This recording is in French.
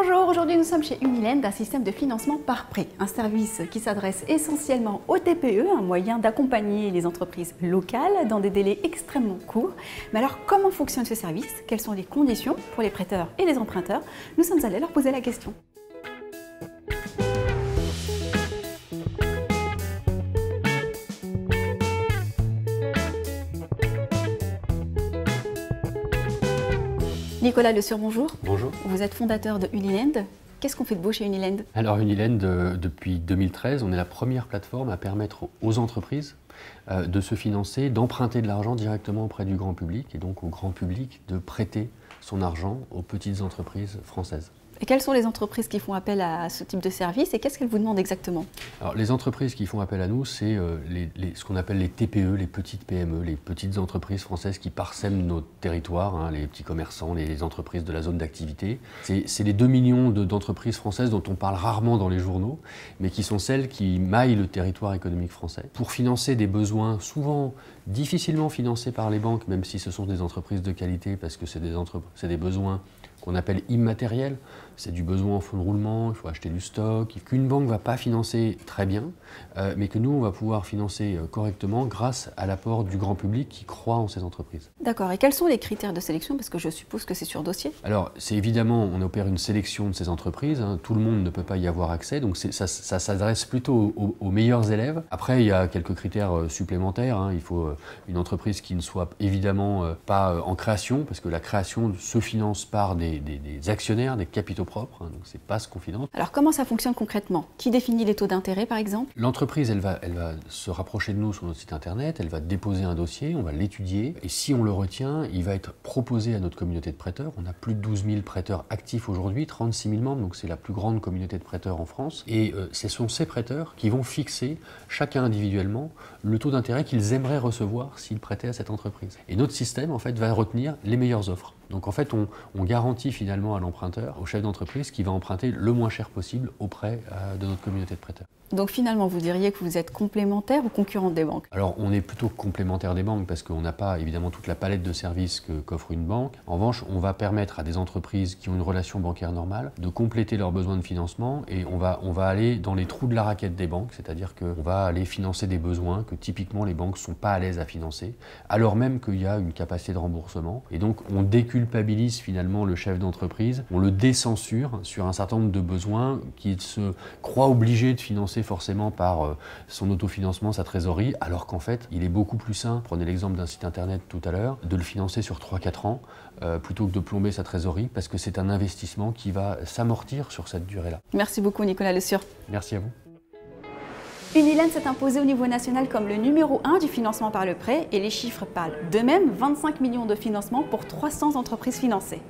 Bonjour, aujourd'hui nous sommes chez Unilend, un système de financement par prêt, un service qui s'adresse essentiellement aux TPE, un moyen d'accompagner les entreprises locales dans des délais extrêmement courts. Mais alors comment fonctionne ce service? Quelles sont les conditions pour les prêteurs et les emprunteurs? Nous sommes allés leur poser la question. Nicolas Le Sur, bonjour. Bonjour. Vous êtes fondateur de Unilend. Qu'est-ce qu'on fait de beau chez Unilend? Alors Unilend, depuis 2013, on est la première plateforme à permettre aux entreprises de se financer, d'emprunter de l'argent directement auprès du grand public et donc au grand public de prêter son argent aux petites entreprises françaises. Et quelles sont les entreprises qui font appel à ce type de service et qu'est-ce qu'elles vous demandent exactement? Alors les entreprises qui font appel à nous, c'est ce qu'on appelle les TPE, les petites PME, les petites entreprises françaises qui parsèment notre territoire, hein, les petits commerçants, les entreprises de la zone d'activité. C'est les 2 millions d'entreprises françaises dont on parle rarement dans les journaux, mais qui sont celles qui maillent le territoire économique français. Pour financer des besoins souvent difficilement financés par les banques, même si ce sont des entreprises de qualité, parce que c'est des besoins qu'on appelle immatériels. C'est du besoin en fonds de roulement, il faut acheter du stock, qu'une banque ne va pas financer très bien, mais que nous, on va pouvoir financer correctement grâce à l'apport du grand public qui croit en ces entreprises. D'accord. Et quels sont les critères de sélection? Parce que je suppose que c'est sur dossier. Alors, c'est évidemment, on opère une sélection de ces entreprises. Hein, tout le monde ne peut pas y avoir accès, donc ça s'adresse plutôt aux meilleurs élèves. Après, il y a quelques critères supplémentaires. Hein, il faut une entreprise qui ne soit évidemment pas en création, parce que la création se finance par des actionnaires, des capitaux propres, hein, donc c'est pas ce qu'on finance. Alors comment ça fonctionne concrètement? Qui définit les taux d'intérêt par exemple? L'entreprise, elle va se rapprocher de nous sur notre site internet, elle va déposer un dossier, on va l'étudier, et si on le retient, il va être proposé à notre communauté de prêteurs. On a plus de 12 000 prêteurs actifs aujourd'hui, 36 000 membres, donc c'est la plus grande communauté de prêteurs en France. Et ce sont ces prêteurs qui vont fixer, chacun individuellement, le taux d'intérêt qu'ils aimeraient recevoir s'ils prêtaient à cette entreprise. Et notre système, en fait, va retenir les meilleures offres. Donc en fait, on garantit finalement à l'emprunteur, au chef d'entreprise, qui va emprunter le moins cher possible auprès de notre communauté de prêteurs. Donc finalement, vous diriez que vous êtes complémentaire ou concurrent des banques? Alors on est plutôt complémentaire des banques parce qu'on n'a pas évidemment toute la palette de services qu'offre une banque. En revanche, on va permettre à des entreprises qui ont une relation bancaire normale de compléter leurs besoins de financement et on va aller dans les trous de la raquette des banques, c'est-à-dire qu'on va aller financer des besoins que typiquement les banques ne sont pas à l'aise à financer, alors même qu'il y a une capacité de remboursement. Et donc on déculpabilise finalement le chef d'entreprise, on le décensure sur un certain nombre de besoins qu'il se croit obligé de financer forcément par son autofinancement, sa trésorerie, alors qu'en fait, il est beaucoup plus sain, prenez l'exemple d'un site internet tout à l'heure, de le financer sur 3-4 ans, plutôt que de plomber sa trésorerie, parce que c'est un investissement qui va s'amortir sur cette durée-là. Merci beaucoup Nicolas Le Sur. Merci à vous. Unilend s'est imposé au niveau national comme le numéro 1 du financement par le prêt et les chiffres parlent d'eux-mêmes, 25 millions de financements pour 300 entreprises financées.